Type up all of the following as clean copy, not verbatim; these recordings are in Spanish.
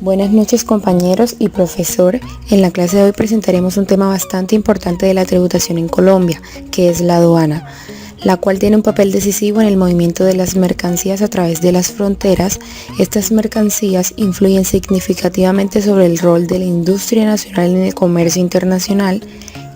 Buenas noches compañeros y profesor. En la clase de hoy presentaremos un tema bastante importante de la tributación en Colombia, que es la aduana, la cual tiene un papel decisivo en el movimiento de las mercancías a través de las fronteras. Estas mercancías influyen significativamente sobre el rol de la industria nacional en el comercio internacional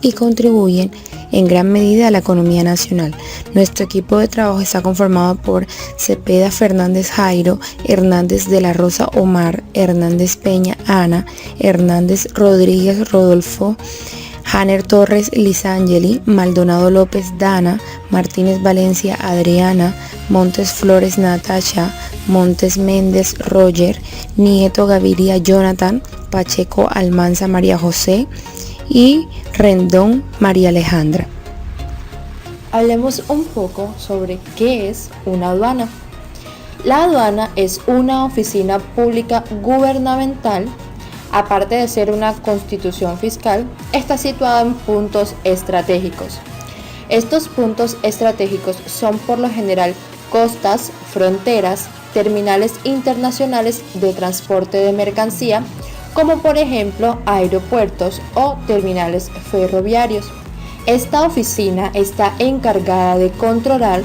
y contribuyen en gran medida a la economía nacional. Nuestro equipo de trabajo está conformado por Cepeda Fernández Jairo, Hernández de la Rosa Omar, Hernández Peña Ana, Hernández Rodríguez Rodolfo, Hanner Torres Lisangeli, Maldonado López Dana, Martínez Valencia Adriana, Montes Flores Natasha, Montes Méndez Roger, Nieto Gaviria Jonathan, Pacheco Almanza María José y Rendón María Alejandra. Hablemos un poco sobre qué es una aduana. La aduana es una oficina pública gubernamental. Aparte de ser una constitución fiscal, está situada en puntos estratégicos. Estos puntos estratégicos son por lo general costas, fronteras, terminales internacionales de transporte de mercancía, como por ejemplo aeropuertos o terminales ferroviarios. Esta oficina está encargada de controlar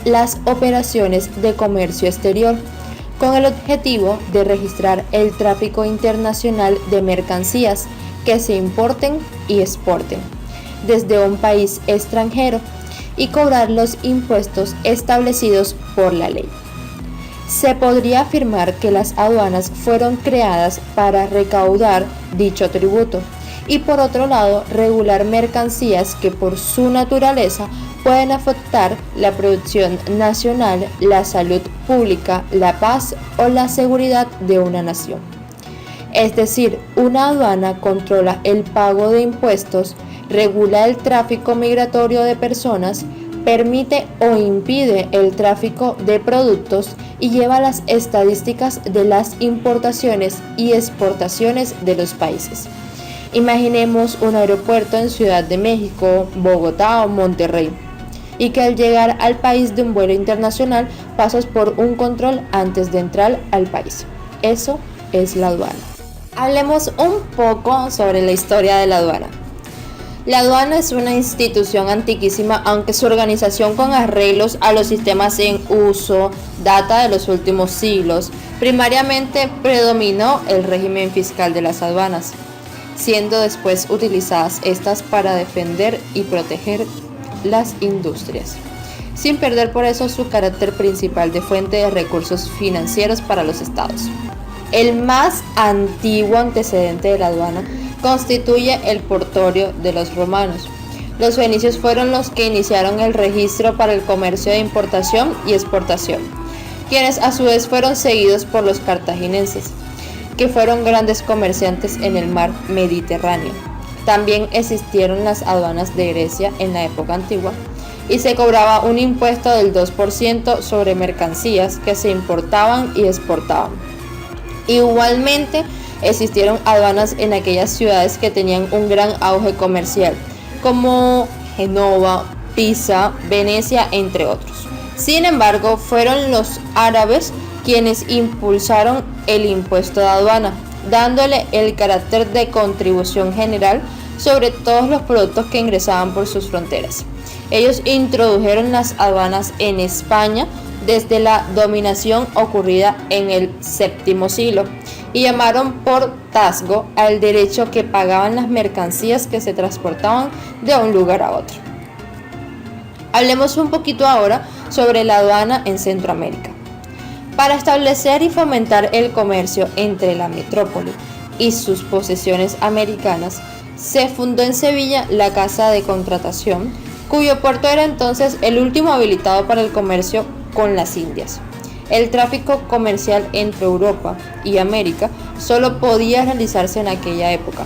las operaciones de comercio exterior, con el objetivo de registrar el tráfico internacional de mercancías que se importen y exporten desde un país extranjero y cobrar los impuestos establecidos por la ley. Se podría afirmar que las aduanas fueron creadas para recaudar dicho tributo y por otro lado regular mercancías que por su naturaleza pueden afectar la producción nacional, la salud pública, la paz o la seguridad de una nación. Es decir, una aduana controla el pago de impuestos, regula el tráfico migratorio de personas, permite o impide el tráfico de productos y lleva las estadísticas de las importaciones y exportaciones de los países. Imaginemos un aeropuerto en Ciudad de México, Bogotá o Monterrey, y que al llegar al país de un vuelo internacional pasas por un control antes de entrar al país. Eso es la aduana. Hablemos un poco sobre la historia de la aduana. La aduana es una institución antiquísima, aunque su organización con arreglos a los sistemas en uso data de los últimos siglos. Primariamente predominó el régimen fiscal de las aduanas, siendo después utilizadas estas para defender y proteger las industrias, sin perder por eso su carácter principal de fuente de recursos financieros para los estados. El más antiguo antecedente de la aduana constituye el portorio de los romanos. Los fenicios fueron los que iniciaron el registro para el comercio de importación y exportación, quienes a su vez fueron seguidos por los cartagineses, que fueron grandes comerciantes en el mar Mediterráneo. También existieron las aduanas de Grecia en la época antigua y se cobraba un impuesto del 2% sobre mercancías que se importaban y exportaban. Igualmente existieron aduanas en aquellas ciudades que tenían un gran auge comercial, como Génova, Pisa, Venecia, entre otros. Sin embargo, fueron los árabes quienes impulsaron el impuesto de aduana, dándole el carácter de contribución general sobre todos los productos que ingresaban por sus fronteras. Ellos introdujeron las aduanas en España desde la dominación ocurrida en el VII siglo y llamaron por tasgo al derecho que pagaban las mercancías que se transportaban de un lugar a otro. Hablemos un poquito ahora sobre la aduana en Centroamérica. Para establecer y fomentar el comercio entre la metrópoli y sus posesiones americanas, se fundó en Sevilla la Casa de Contratación, cuyo puerto era entonces el último habilitado para el comercio con las Indias. El tráfico comercial entre Europa y América solo podía realizarse en aquella época,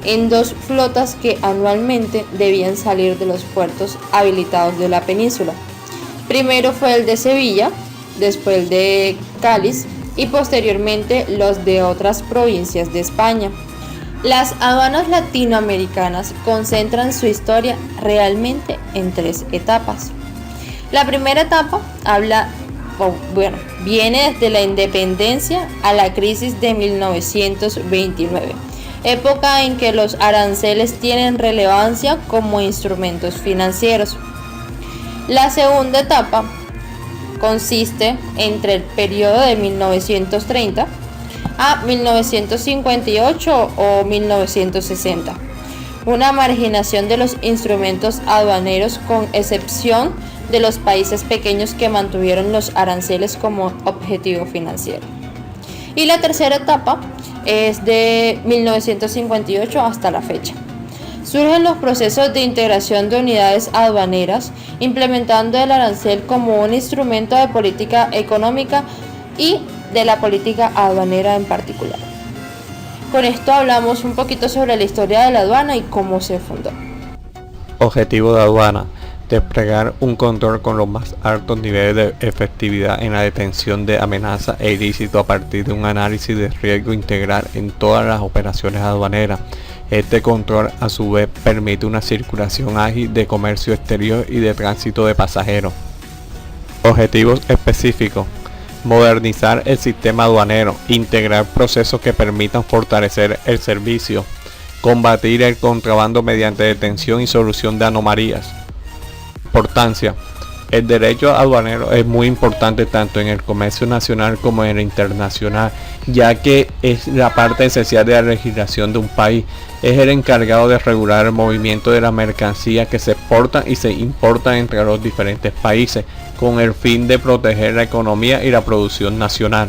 en dos flotas que anualmente debían salir de los puertos habilitados de la península. Primero fue el de Sevilla, después el de Cádiz y posteriormente los de otras provincias de España. Las aduanas latinoamericanas concentran su historia realmente en tres etapas. La primera etapa habla viene desde la independencia a la crisis de 1929, época en que los aranceles tienen relevancia como instrumentos financieros. La segunda etapa consiste entre el periodo de 1930 a 1958 o 1960, una marginación de los instrumentos aduaneros con excepción de los países pequeños que mantuvieron los aranceles como objetivo financiero. Y la tercera etapa es de 1958 hasta la fecha. Surgen los procesos de integración de unidades aduaneras, implementando el arancel como un instrumento de política económica y de la política aduanera en particular. Con esto hablamos un poquito sobre la historia de la aduana y cómo se fundó. Objetivo de aduana: desplegar un control con los más altos niveles de efectividad en la detención de amenazas e ilícitos a partir de un análisis de riesgo integral en todas las operaciones aduaneras. Este control a su vez permite una circulación ágil de comercio exterior y de tránsito de pasajeros. Objetivos específicos: modernizar el sistema aduanero, integrar procesos que permitan fortalecer el servicio, combatir el contrabando mediante detención y solución de anomalías. Importancia: el derecho aduanero es muy importante tanto en el comercio nacional como en el internacional, ya que es la parte esencial de la legislación de un país. Es el encargado de regular el movimiento de las mercancías que se exportan y se importan entre los diferentes países, con el fin de proteger la economía y la producción nacional.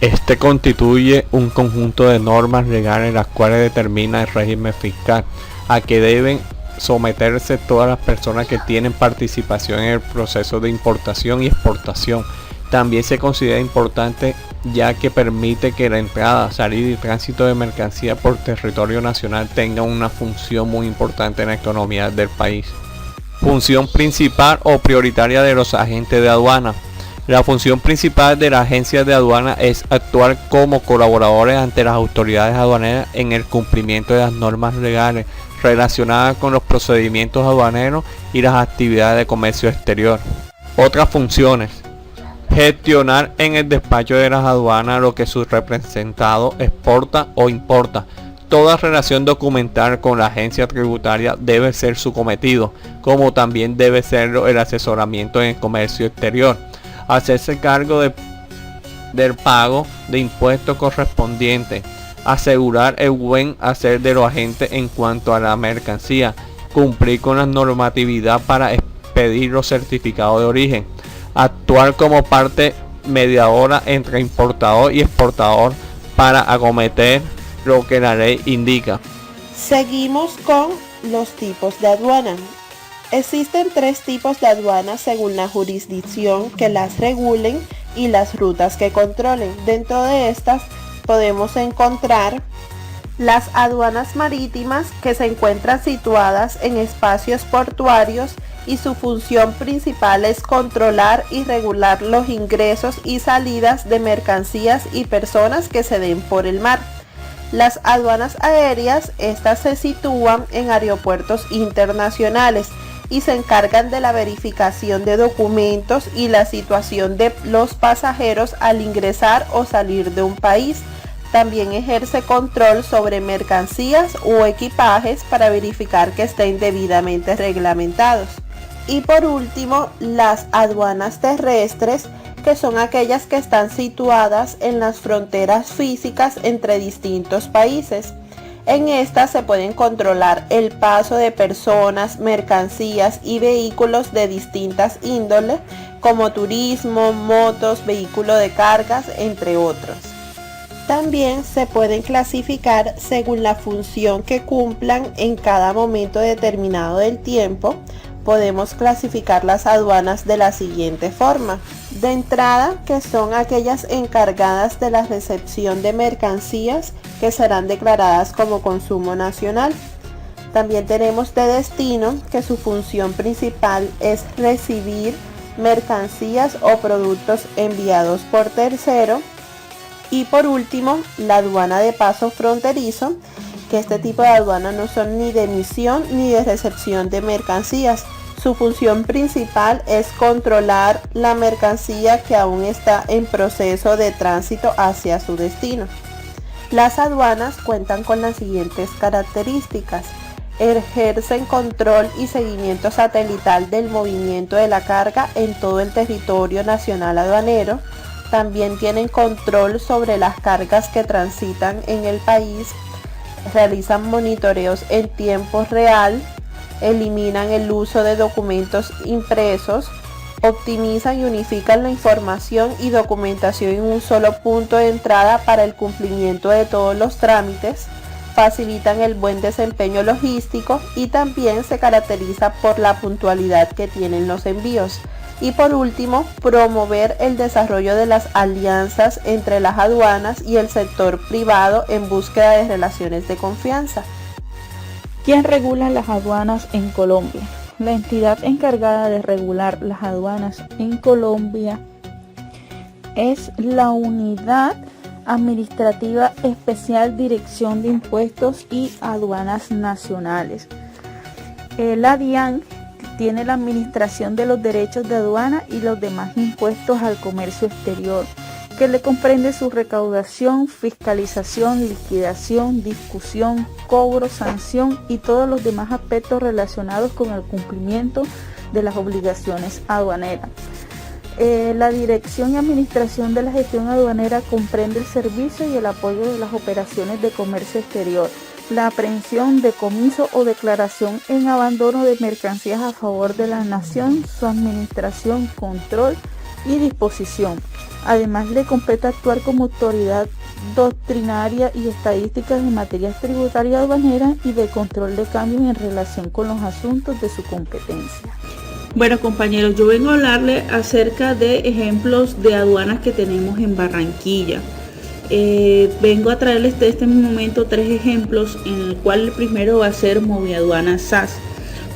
Este constituye un conjunto de normas legales las cuales determina el régimen fiscal a que deben someterse todas las personas que tienen participación en el proceso de importación y exportación. También se considera importante ya que permite que la entrada, salida y tránsito de mercancía por territorio nacional tenga una función muy importante en la economía del país. Función principal o prioritaria de los agentes de aduana. La función principal de las agencias de aduana es actuar como colaboradores ante las autoridades aduaneras en el cumplimiento de las normas legales relacionadas con los procedimientos aduaneros y las actividades de comercio exterior. Otras funciones: gestionar en el despacho de las aduanas lo que su representado exporta o importa. Toda relación documental con la agencia tributaria debe ser su cometido, como también debe serlo el asesoramiento en el comercio exterior. Hacerse cargo del pago de impuestos correspondientes. Asegurar el buen hacer de los agentes en cuanto a la mercancía. Cumplir con la normatividad para expedir los certificados de origen. Actuar como parte mediadora entre importador y exportador para acometer lo que la ley indica. Seguimos con los tipos de aduana. Existen 3 tipos de aduana según la jurisdicción que las regulen y las rutas que controlen. Dentro de estas podemos encontrar las aduanas marítimas, que se encuentran situadas en espacios portuarios y su función principal es controlar y regular los ingresos y salidas de mercancías y personas que se den por el mar. Las aduanas aéreas, estas se sitúan en aeropuertos internacionales y se encargan de la verificación de documentos y la situación de los pasajeros al ingresar o salir de un país. También ejerce control sobre mercancías o equipajes para verificar que estén debidamente reglamentados. Y por último, las aduanas terrestres, que son aquellas que están situadas en las fronteras físicas entre distintos países. En estas se pueden controlar el paso de personas, mercancías y vehículos de distintas índoles, como turismo, motos, vehículos de cargas, entre otros. También se pueden clasificar según la función que cumplan en cada momento determinado del tiempo. Podemos clasificar las aduanas de la siguiente forma. De entrada, que son aquellas encargadas de la recepción de mercancías que serán declaradas como consumo nacional. También tenemos de destino, que su función principal es recibir mercancías o productos enviados por tercero. Y por último, la aduana de paso fronterizo, que este tipo de aduanas no son ni de emisión ni de recepción de mercancías. Su función principal es controlar la mercancía que aún está en proceso de tránsito hacia su destino. Las aduanas cuentan con las siguientes características. Ejercen control y seguimiento satelital del movimiento de la carga en todo el territorio nacional aduanero. También tienen control sobre las cargas que transitan en el país. Realizan monitoreos en tiempo real. Eliminan el uso de documentos impresos. Optimizan y unifican la información y documentación en un solo punto de entrada para el cumplimiento de todos los trámites. Facilitan el buen desempeño logístico y también se caracteriza por la puntualidad que tienen los envíos. Y por último, promover el desarrollo de las alianzas entre las aduanas y el sector privado en búsqueda de relaciones de confianza. ¿Quién regula las aduanas en Colombia? La entidad encargada de regular las aduanas en Colombia es la Unidad Administrativa Especial Dirección de Impuestos y Aduanas Nacionales. La DIAN tiene la administración de los derechos de aduana y los demás impuestos al comercio exterior, que le comprende su recaudación, fiscalización, liquidación, discusión, cobro, sanción y todos los demás aspectos relacionados con el cumplimiento de las obligaciones aduaneras. La dirección y administración de la gestión aduanera comprende el servicio y el apoyo de las operaciones de comercio exterior, la aprehensión, decomiso o declaración en abandono de mercancías a favor de la nación, su administración, control y disposición. Además, le compete actuar como autoridad doctrinaria y estadística en materias tributarias aduaneras y de control de cambios en relación con los asuntos de su competencia. Bueno, compañeros, yo vengo a hablarles acerca de ejemplos de aduanas que tenemos en Barranquilla. Vengo a traerles de este momento 3 ejemplos, en el cual el primero va a ser Moviaduana SAS.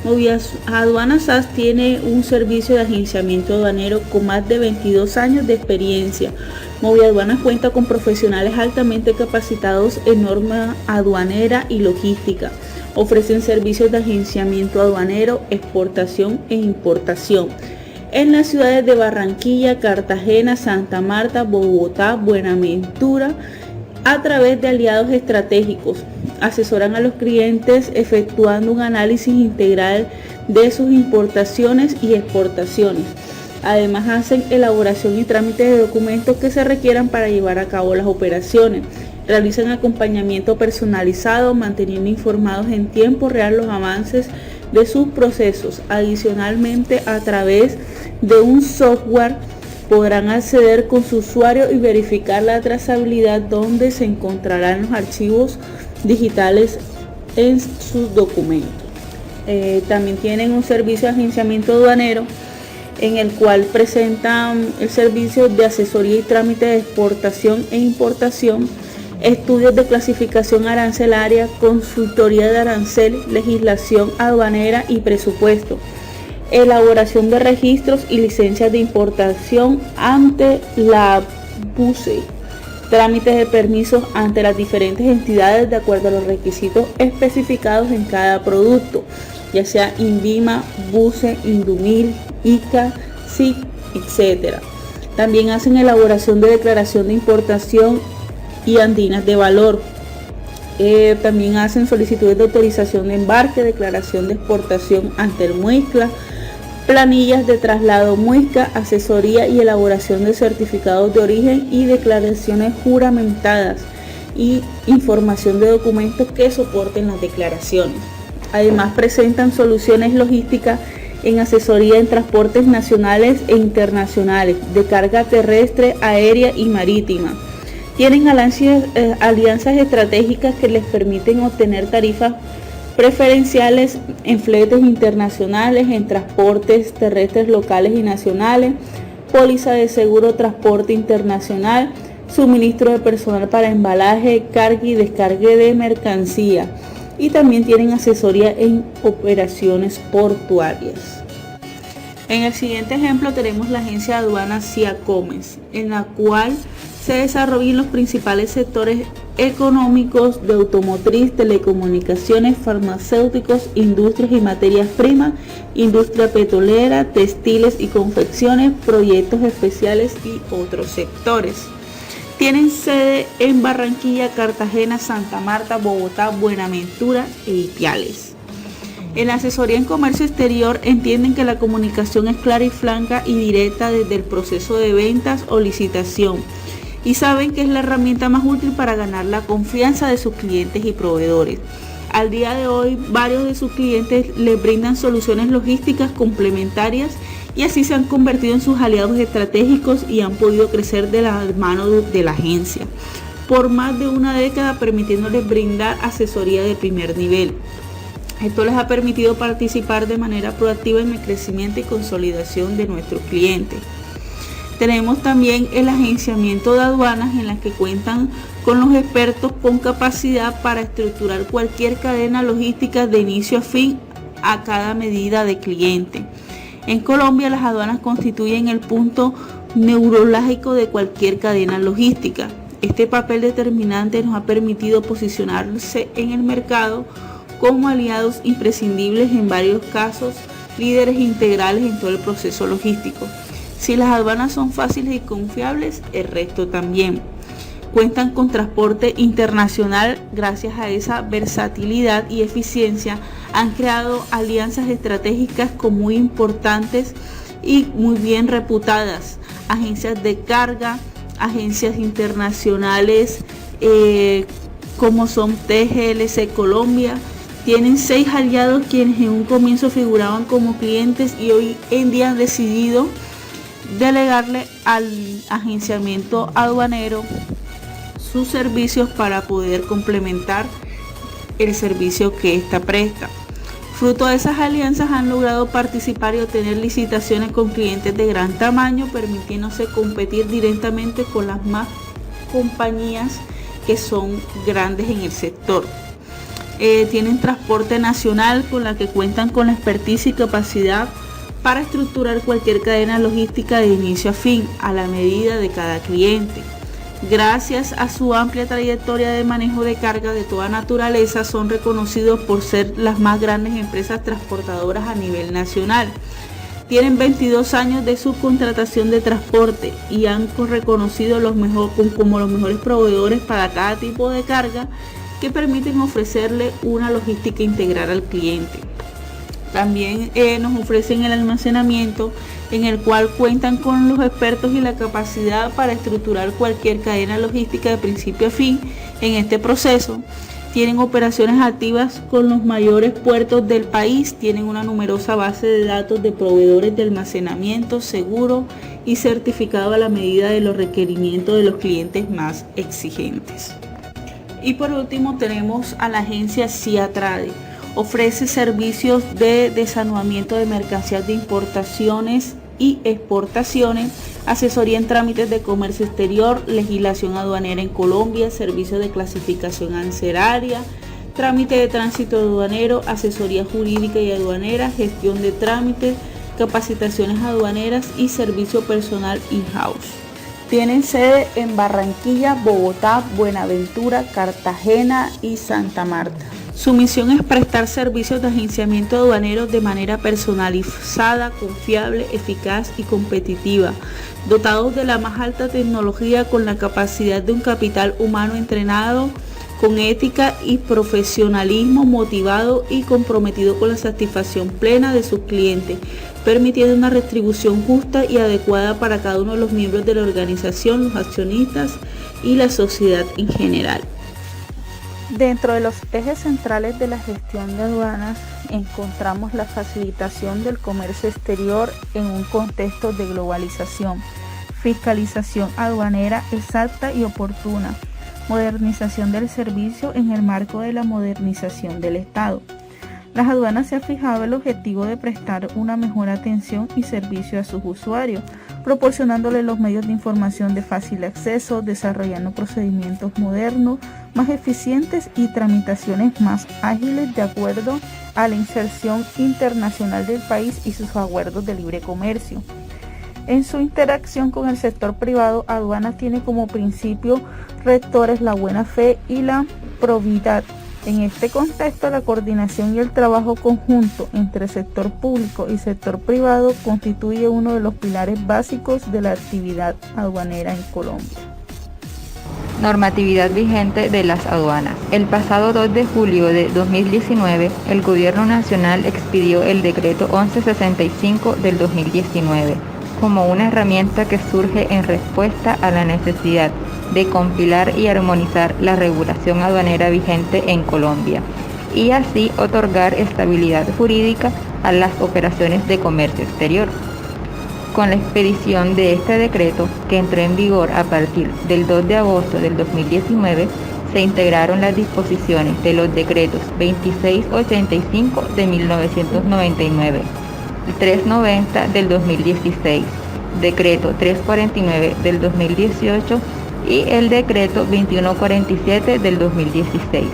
Moviaduana SAS tiene un servicio de agenciamiento aduanero con más de 22 años de experiencia. Moviaduana cuenta con profesionales altamente capacitados en norma aduanera y logística. Ofrecen servicios de agenciamiento aduanero, exportación e importación en las ciudades de Barranquilla, Cartagena, Santa Marta, Bogotá, Buenaventura, a través de aliados estratégicos. Asesoran a los clientes efectuando un análisis integral de sus importaciones y exportaciones. Además, hacen elaboración y trámite de documentos que se requieran para llevar a cabo las operaciones. Realizan acompañamiento personalizado, manteniendo informados en tiempo real los avances de sus procesos. Adicionalmente, a través de un software podrán acceder con su usuario y verificar la trazabilidad, donde se encontrarán los archivos digitales en sus documentos. También tienen un servicio de agenciamiento aduanero, en el cual presentan el servicio de asesoría y trámite de exportación e importación, estudios de clasificación arancelaria, consultoría de arancel, legislación aduanera y presupuesto, elaboración de registros y licencias de importación ante la BUCE, trámites de permisos ante las diferentes entidades de acuerdo a los requisitos especificados en cada producto, ya sea INVIMA, BUCE, INDUMIL, ICA, SIC, etc. También hacen elaboración de declaración de importación y andinas de valor. También hacen solicitudes de autorización de embarque, declaración de exportación ante el MUICLA, planillas de traslado MUICA, asesoría y elaboración de certificados de origen y declaraciones juramentadas y información de documentos que soporten las declaraciones. Además, presentan soluciones logísticas en asesoría en transportes nacionales e internacionales, de carga terrestre, aérea y marítima. Tienen alianzas estratégicas que les permiten obtener tarifas preferenciales en fletes internacionales, en transportes terrestres locales y nacionales, póliza de seguro transporte internacional, suministro de personal para embalaje, carga y descargue de mercancía. Y también tienen asesoría en operaciones portuarias. En el siguiente ejemplo tenemos la agencia de aduanas CIA Comes, en la cual se desarrollan los principales sectores económicos, de automotriz, telecomunicaciones, farmacéuticos, industrias y materias primas, industria petrolera, textiles y confecciones, proyectos especiales y otros sectores. Tienen sede en Barranquilla, Cartagena, Santa Marta, Bogotá, Buenaventura e Ipiales. En la asesoría en comercio exterior entienden que la comunicación es clara y franca y directa desde el proceso de ventas o licitación y saben que es la herramienta más útil para ganar la confianza de sus clientes y proveedores. Al día de hoy, varios de sus clientes les brindan soluciones logísticas complementarias y así se han convertido en sus aliados estratégicos y han podido crecer de la mano de la agencia por más de una década, permitiéndoles brindar asesoría de primer nivel. Esto les ha permitido participar de manera proactiva en el crecimiento y consolidación de nuestros clientes. Tenemos también el agenciamiento de aduanas, en las que cuentan con los expertos con capacidad para estructurar cualquier cadena logística de inicio a fin a cada medida de cliente. En Colombia, las aduanas constituyen el punto neurálgico de cualquier cadena logística. Este papel determinante nos ha permitido posicionarse en el mercado como aliados imprescindibles, en varios casos líderes integrales en todo el proceso logístico. Si las aduanas son fáciles y confiables, el resto también. Cuentan con transporte internacional. Gracias a esa versatilidad y eficiencia han creado alianzas estratégicas con muy importantes y muy bien reputadas, agencias de carga, agencias internacionales como son TGLC Colombia. Tienen 6 aliados quienes en un comienzo figuraban como clientes y hoy en día han decidido delegarle al agenciamiento aduanero sus servicios para poder complementar el servicio que ésta presta. Fruto de esas alianzas han logrado participar y obtener licitaciones con clientes de gran tamaño, permitiéndose competir directamente con las más compañías que son grandes en el sector. Tienen transporte nacional, con la que cuentan con la expertise y capacidad para estructurar cualquier cadena logística de inicio a fin, a la medida de cada cliente. Gracias a su amplia trayectoria de manejo de carga de toda naturaleza, son reconocidos por ser las más grandes empresas transportadoras a nivel nacional. Tienen 22 años de subcontratación de transporte y han reconocido como los mejores proveedores para cada tipo de carga, que permiten ofrecerle una logística integral al cliente. También nos ofrecen el almacenamiento, en el cual cuentan con los expertos y la capacidad para estructurar cualquier cadena logística de principio a fin. En este proceso tienen operaciones activas con los mayores puertos del país, tienen una numerosa base de datos de proveedores de almacenamiento seguro y certificado a la medida de los requerimientos de los clientes más exigentes. Y por último tenemos a la agencia CIA Trade. Ofrece servicios de desanuamiento de mercancías de importaciones y exportaciones, asesoría en trámites de comercio exterior, legislación aduanera en Colombia, servicios de clasificación arancelaria, trámite de tránsito aduanero, asesoría jurídica y aduanera, gestión de trámites, capacitaciones aduaneras y servicio personal in-house. Tienen sede en Barranquilla, Bogotá, Buenaventura, Cartagena y Santa Marta. Su misión es prestar servicios de agenciamiento aduanero de manera personalizada, confiable, eficaz y competitiva, dotados de la más alta tecnología, con la capacidad de un capital humano entrenado, con ética y profesionalismo, motivado y comprometido con la satisfacción plena de sus clientes, permitiendo una retribución justa y adecuada para cada uno de los miembros de la organización, los accionistas y la sociedad en general. Dentro de los ejes centrales de la gestión de aduanas encontramos la facilitación del comercio exterior en un contexto de globalización, fiscalización aduanera exacta y oportuna, modernización del servicio en el marco de la modernización del Estado. Las aduanas se han fijado el objetivo de prestar una mejor atención y servicio a sus usuarios, proporcionándoles los medios de información de fácil acceso, desarrollando procedimientos modernos, más eficientes y tramitaciones más ágiles de acuerdo a la inserción internacional del país y sus acuerdos de libre comercio. En su interacción con el sector privado, aduanas tiene como principio rectores la buena fe y la probidad. En este contexto, la coordinación y el trabajo conjunto entre sector público y sector privado constituye uno de los pilares básicos de la actividad aduanera en Colombia. Normatividad vigente de las aduanas. El pasado 2 de julio de 2019, el Gobierno Nacional expidió el Decreto 1165 del 2019 como una herramienta que surge en respuesta a la necesidad de compilar y armonizar la regulación aduanera vigente en Colombia y así otorgar estabilidad jurídica a las operaciones de comercio exterior. Con la expedición de este decreto, que entró en vigor a partir del 2 de agosto del 2019, se integraron las disposiciones de los decretos 2685 de 1999, 390 del 2016, decreto 349 del 2018 y el decreto 2147 del 2016,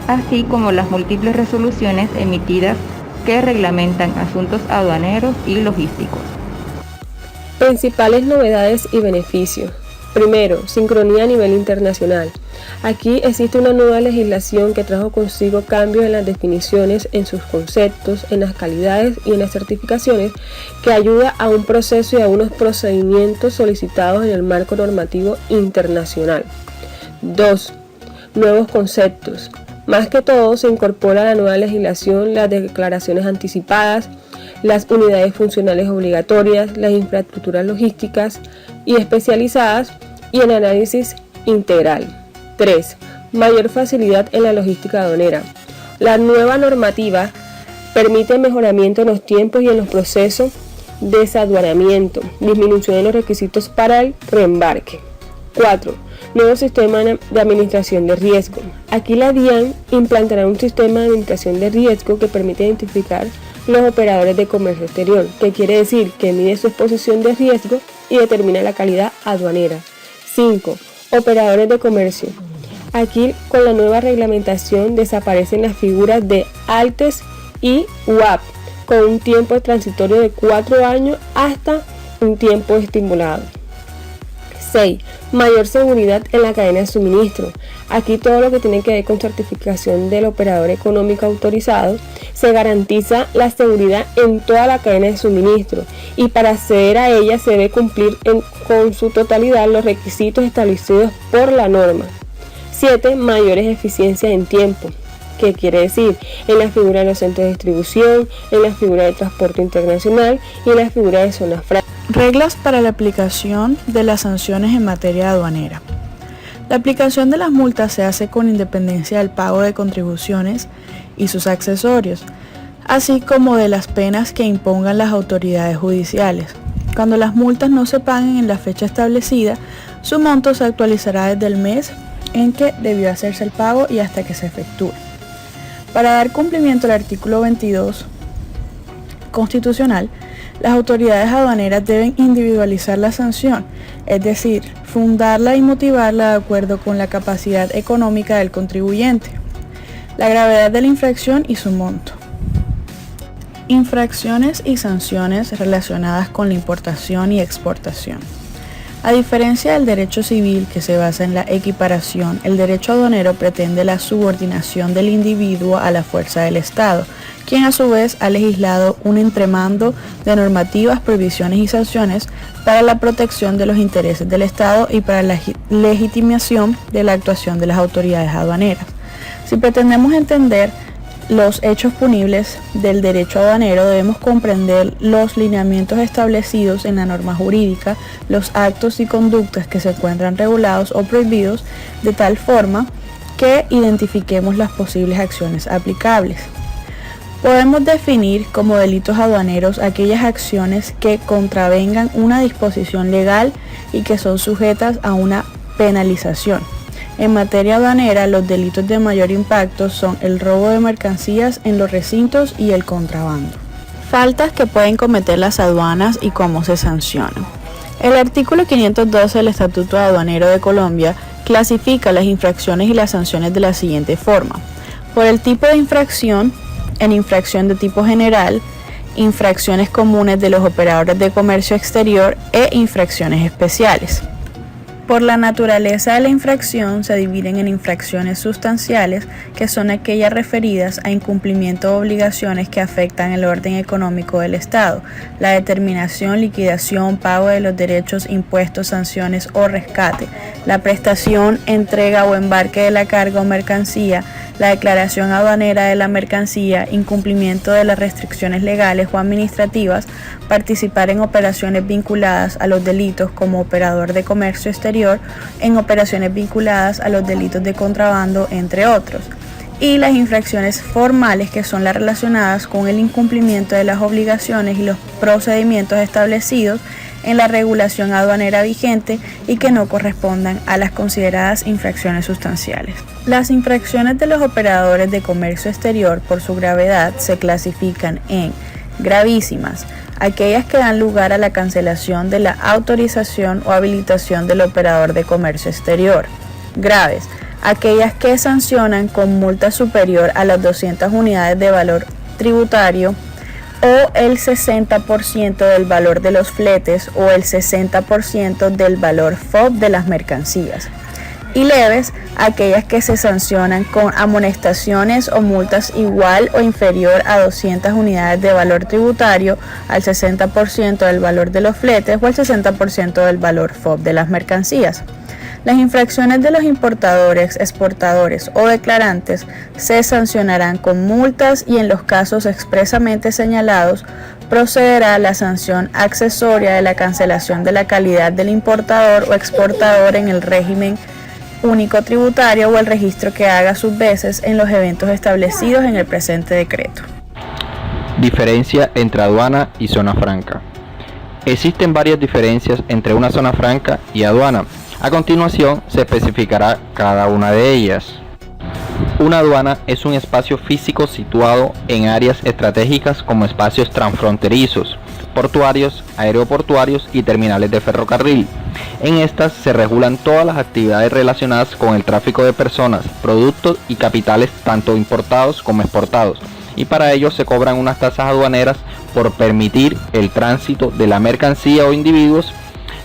así como las múltiples resoluciones emitidas que reglamentan asuntos aduaneros y logísticos. Principales novedades y beneficios. Primero, sincronía a nivel internacional. Aquí existe una nueva legislación que trajo consigo cambios en las definiciones, en sus conceptos, en las calidades y en las certificaciones, que ayuda a un proceso y a unos procedimientos solicitados en el marco normativo internacional. 2. Nuevos conceptos. Más que todo, se incorpora a la nueva legislación las declaraciones anticipadas, las unidades funcionales obligatorias, las infraestructuras logísticas y especializadas y el análisis integral. 3. Mayor facilidad en la logística aduanera. La nueva normativa permite mejoramiento en los tiempos y en los procesos de desaduanamiento, disminución de los requisitos para el reembarque. 4. Nuevo sistema de administración de riesgo. Aquí la DIAN implantará un sistema de administración de riesgo que permite identificar los operadores de comercio exterior, que quiere decir que mide su exposición de riesgo y determina la calidad aduanera. 5. Operadores de comercio. Aquí, con la nueva reglamentación, desaparecen las figuras de ALTES y UAP, con un tiempo transitorio de 4 años hasta un tiempo estimulado. 6. Mayor seguridad en la cadena de suministro. Aquí todo lo que tiene que ver con certificación del operador económico autorizado, se garantiza la seguridad en toda la cadena de suministro y para acceder a ella se debe cumplir con su totalidad los requisitos establecidos por la norma. 7. Mayores eficiencias en tiempo. ¿Qué quiere decir? En la figura de los centros de distribución, en la figura de transporte internacional y en la figura de zonas francas. Reglas para la aplicación de las sanciones en materia aduanera. La aplicación de las multas se hace con independencia del pago de contribuciones y sus accesorios, así como de las penas que impongan las autoridades judiciales. Cuando las multas no se paguen en la fecha establecida, su monto se actualizará desde el mes en que debió hacerse el pago y hasta que se efectúe. Para dar cumplimiento al artículo 22 constitucional, las autoridades aduaneras deben individualizar la sanción, es decir, fundarla y motivarla de acuerdo con la capacidad económica del contribuyente, la gravedad de la infracción y su monto. Infracciones y sanciones relacionadas con la importación y exportación. A diferencia del derecho civil, que se basa en la equiparación, el derecho aduanero pretende la subordinación del individuo a la fuerza del Estado, quien a su vez ha legislado un entremando de normativas, prohibiciones y sanciones para la protección de los intereses del Estado y para la legitimación de la actuación de las autoridades aduaneras. Si pretendemos entender los hechos punibles del derecho aduanero, debemos comprender los lineamientos establecidos en la norma jurídica, los actos y conductas que se encuentran regulados o prohibidos, de tal forma que identifiquemos las posibles acciones aplicables. Podemos definir como delitos aduaneros aquellas acciones que contravengan una disposición legal y que son sujetas a una penalización. En materia aduanera, los delitos de mayor impacto son el robo de mercancías en los recintos y el contrabando. Faltas que pueden cometer las aduanas y cómo se sancionan. El artículo 512 del Estatuto Aduanero de Colombia clasifica las infracciones y las sanciones de la siguiente forma: por el tipo de infracción, en infracción de tipo general, infracciones comunes de los operadores de comercio exterior e infracciones especiales. Por la naturaleza de la infracción se dividen en infracciones sustanciales, que son aquellas referidas a incumplimiento de obligaciones que afectan el orden económico del Estado, la determinación, liquidación, pago de los derechos, impuestos, sanciones o rescate, la prestación, entrega o embarque de la carga o mercancía, la declaración aduanera de la mercancía, incumplimiento de las restricciones legales o administrativas, participar en operaciones vinculadas a los delitos como operador de comercio exterior, en operaciones vinculadas a los delitos de contrabando, entre otros. Y las infracciones formales, que son las relacionadas con el incumplimiento de las obligaciones y los procedimientos establecidos en la regulación aduanera vigente y que no correspondan a las consideradas infracciones sustanciales. Las infracciones de los operadores de comercio exterior por su gravedad se clasifican en gravísimas, aquellas que dan lugar a la cancelación de la autorización o habilitación del operador de comercio exterior; graves, aquellas que sancionan con multa superior a las 200 unidades de valor tributario o el 60% del valor de los fletes o el 60% del valor FOB de las mercancías; y leves, aquellas que se sancionan con amonestaciones o multas igual o inferior a 200 unidades de valor tributario, al 60% del valor de los fletes o al 60% del valor FOB de las mercancías. Las infracciones de los importadores, exportadores o declarantes se sancionarán con multas y en los casos expresamente señalados procederá la sanción accesoria de la cancelación de la calidad del importador o exportador en el régimen único tributario o el registro que haga sus veces en los eventos establecidos en el presente decreto. Diferencia entre aduana y zona franca. Existen varias diferencias entre una zona franca y aduana. A continuación se especificará cada una de ellas. Una aduana es un espacio físico situado en áreas estratégicas como espacios transfronterizos, portuarios, aeroportuarios y terminales de ferrocarril. En estas se regulan todas las actividades relacionadas con el tráfico de personas, productos y capitales tanto importados como exportados, y para ello se cobran unas tasas aduaneras por permitir el tránsito de la mercancía o individuos.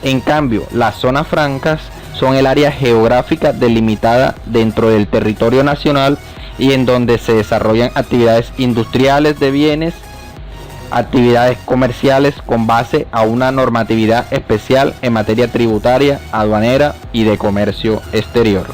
En cambio, las zonas francas son el área geográfica delimitada dentro del territorio nacional y en donde se desarrollan actividades industriales de bienes, actividades comerciales con base a una normatividad especial en materia tributaria, aduanera y de comercio exterior.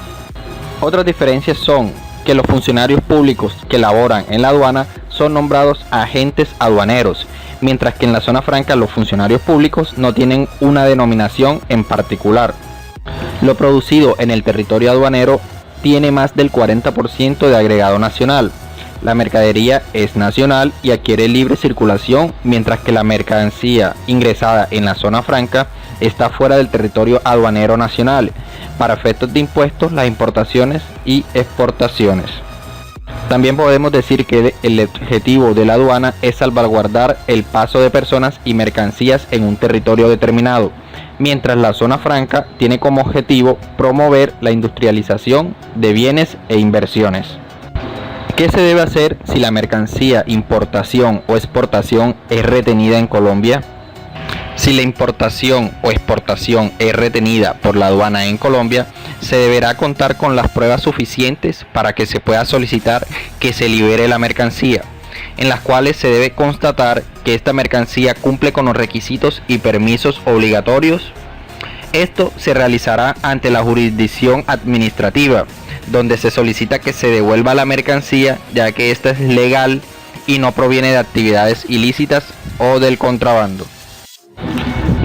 Otras diferencias son que los funcionarios públicos que laboran en la aduana son nombrados agentes aduaneros, mientras que en la zona franca los funcionarios públicos no tienen una denominación en particular. Lo producido en el territorio aduanero tiene más del 40% de agregado nacional. La mercadería es nacional y adquiere libre circulación, mientras que la mercancía ingresada en la zona franca está fuera del territorio aduanero nacional, para efectos de impuestos, las importaciones y exportaciones. También podemos decir que el objetivo de la aduana es salvaguardar el paso de personas y mercancías en un territorio determinado, mientras la zona franca tiene como objetivo promover la industrialización de bienes e inversiones. ¿Qué se debe hacer si la mercancía, importación o exportación es retenida en Colombia? Si la importación o exportación es retenida por la aduana en Colombia, se deberá contar con las pruebas suficientes para que se pueda solicitar que se libere la mercancía, en las cuales se debe constatar que esta mercancía cumple con los requisitos y permisos obligatorios. Esto se realizará ante la jurisdicción administrativa, donde se solicita que se devuelva la mercancía, ya que esta es legal y no proviene de actividades ilícitas o del contrabando.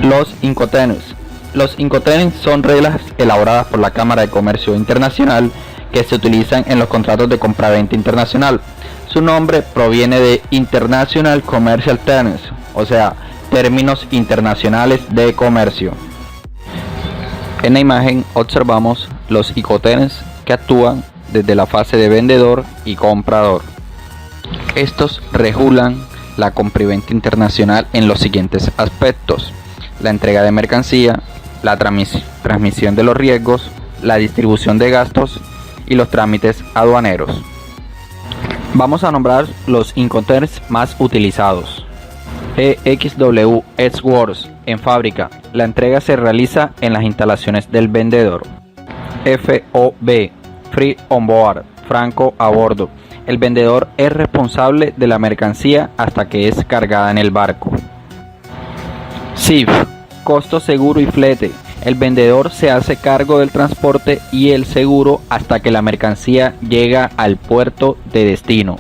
Los Incoterms. Los Incoterms son reglas elaboradas por la Cámara de Comercio Internacional que se utilizan en los contratos de compraventa internacional. Su nombre proviene de International Commercial Terms, o sea, términos internacionales de comercio. En la imagen observamos los Incoterms que actúan desde la fase de vendedor y comprador. Estos regulan la compraventa internacional en los siguientes aspectos: la entrega de mercancía, la transmisión de los riesgos, la distribución de gastos y los trámites aduaneros. Vamos a nombrar los Incoterms más utilizados. EXW Edgeworth en fábrica. La entrega se realiza en las instalaciones del vendedor. FOB Free on Board, franco a bordo. El vendedor es responsable de la mercancía hasta que es cargada en el barco. CIF, costo, seguro y flete. El vendedor se hace cargo del transporte y el seguro hasta que la mercancía llega al puerto de destino.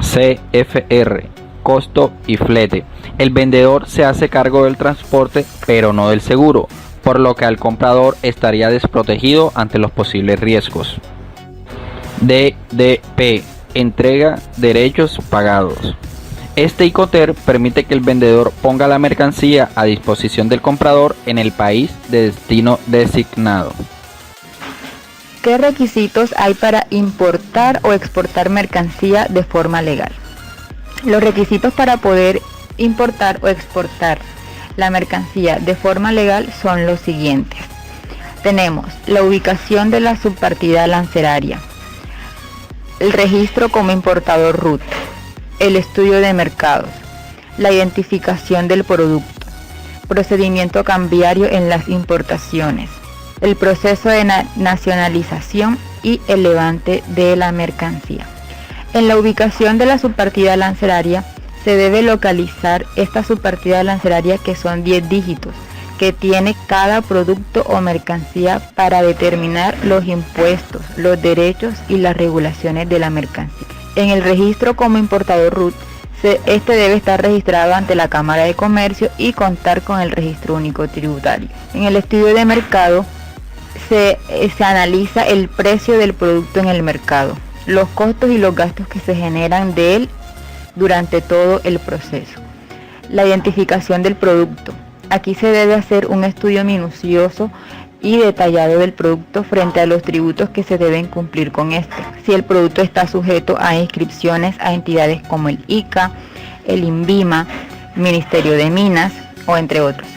CFR, costo y flete. El vendedor se hace cargo del transporte pero no del seguro, por lo que al comprador estaría desprotegido ante los posibles riesgos. DDP, entrega derechos pagados. Este Incoterm permite que el vendedor ponga la mercancía a disposición del comprador en el país de destino designado. ¿Qué requisitos hay para importar o exportar mercancía de forma legal? Los requisitos para poder importar o exportar la mercancía de forma legal son los siguientes. Tenemos la ubicación de la subpartida arancelaria, el registro como importador RUT, el estudio de mercados, la identificación del producto, procedimiento cambiario en las importaciones, el proceso de nacionalización y el levante de la mercancía. En la ubicación de la subpartida arancelaria se debe localizar esta subpartida arancelaria, que son 10 dígitos, que tiene cada producto o mercancía para determinar los impuestos, los derechos y las regulaciones de la mercancía. En el registro como importador RUT, este debe estar registrado ante la Cámara de Comercio y contar con el registro único tributario. En el estudio de mercado se analiza el precio del producto en el mercado, los costos y los gastos que se generan de él durante todo el proceso. La identificación del producto. Aquí se debe hacer un estudio minucioso y detallado del producto frente a los tributos que se deben cumplir con este. Si el producto está sujeto a inscripciones a entidades como el ICA, el INVIMA, Ministerio de Minas o entre otros.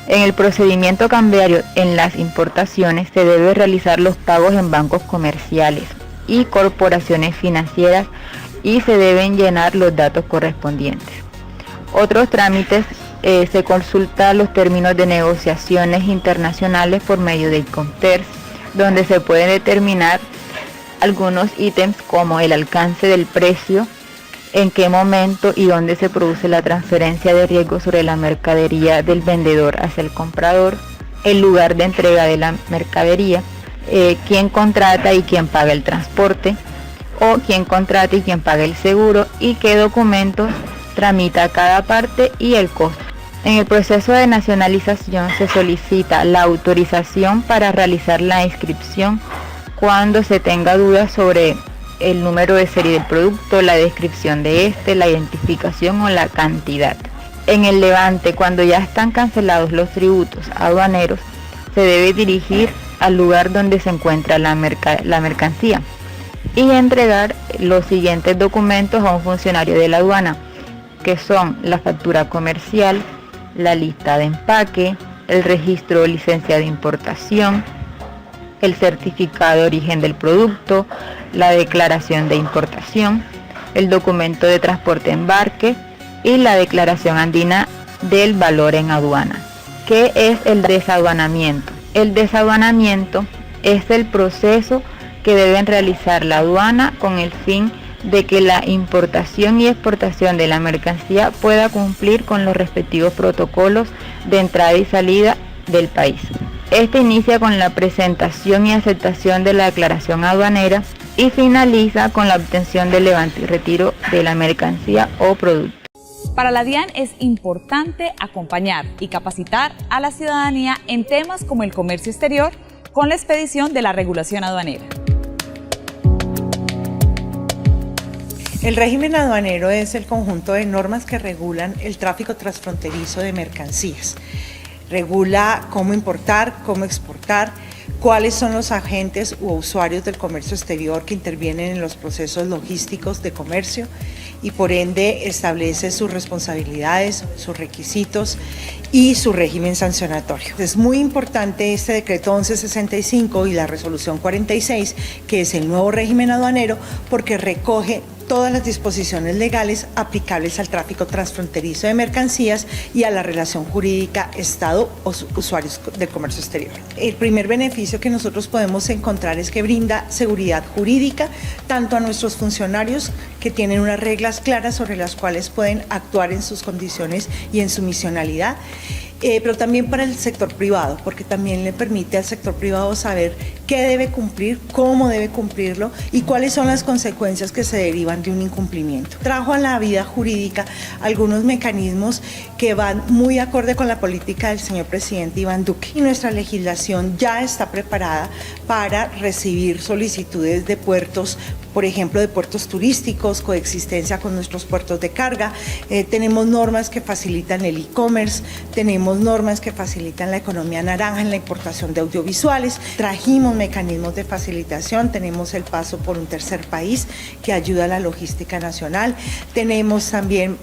En el procedimiento cambiario en las importaciones se debe realizar los pagos en bancos comerciales y corporaciones financieras y se deben llenar los datos correspondientes. Otros trámites, se consulta los términos de negociaciones internacionales por medio de Incoterm, donde se pueden determinar algunos ítems como el alcance del precio, en qué momento y dónde se produce la transferencia de riesgo sobre la mercadería del vendedor hacia el comprador, el lugar de entrega de la mercadería, quién contrata y quién paga el transporte, o quién contrata y quién paga el seguro, y qué documentos tramita cada parte y el costo. En el proceso de nacionalización se solicita la autorización para realizar la inscripción cuando se tenga dudas sobre el número de serie del producto, la descripción de este, la identificación o la cantidad. En el levante, cuando ya están cancelados los tributos aduaneros, se debe dirigir al lugar donde se encuentra la mercancía y entregar los siguientes documentos a un funcionario de la aduana, que son la factura comercial, la lista de empaque, el registro o licencia de importación, el certificado de origen del producto, la declaración de importación, el documento de transporte embarque y la declaración andina del valor en aduana. ¿Qué es el desaduanamiento? El desaduanamiento es el proceso que deben realizar la aduana con el fin de que la importación y exportación de la mercancía pueda cumplir con los respectivos protocolos de entrada y salida del país. Este inicia con la presentación y aceptación de la declaración aduanera y finaliza con la obtención del levante y retiro de la mercancía o producto. Para la DIAN es importante acompañar y capacitar a la ciudadanía en temas como el comercio exterior con la expedición de la regulación aduanera. El régimen aduanero es el conjunto de normas que regulan el tráfico transfronterizo de mercancías. Regula cómo importar, cómo exportar, cuáles son los agentes u usuarios del comercio exterior que intervienen en los procesos logísticos de comercio y por ende establece sus responsabilidades, sus requisitos y su régimen sancionatorio. Es muy importante este decreto 1165 y la resolución 46, que es el nuevo régimen aduanero, porque recoge todas las disposiciones legales aplicables al tráfico transfronterizo de mercancías y a la relación jurídica Estado-usuarios del comercio exterior. El primer beneficio que nosotros podemos encontrar es que brinda seguridad jurídica tanto a nuestros funcionarios, que tienen unas reglas claras sobre las cuales pueden actuar en sus condiciones y en su misionalidad, pero también para el sector privado, porque también le permite al sector privado saber qué debe cumplir, cómo debe cumplirlo y cuáles son las consecuencias que se derivan de un incumplimiento. Trajo a la vida jurídica algunos mecanismos que van muy acorde con la política del señor presidente Iván Duque, y nuestra legislación ya está preparada para recibir solicitudes de puertos, por ejemplo, de puertos turísticos, coexistencia con nuestros puertos de carga. Tenemos normas que facilitan el e-commerce, tenemos normas que facilitan la economía naranja en la importación de audiovisuales, trajimos mecanismos de facilitación, tenemos el paso por un tercer país que ayuda a la logística nacional, tenemos también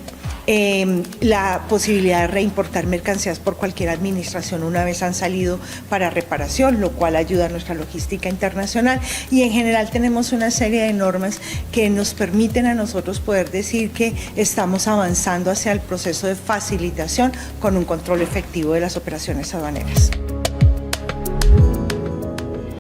la posibilidad de reimportar mercancías por cualquier administración una vez han salido para reparación, lo cual ayuda a nuestra logística internacional, y en general tenemos una serie de normas que nos permiten a nosotros poder decir que estamos avanzando hacia el proceso de facilitación con un control efectivo de las operaciones aduaneras.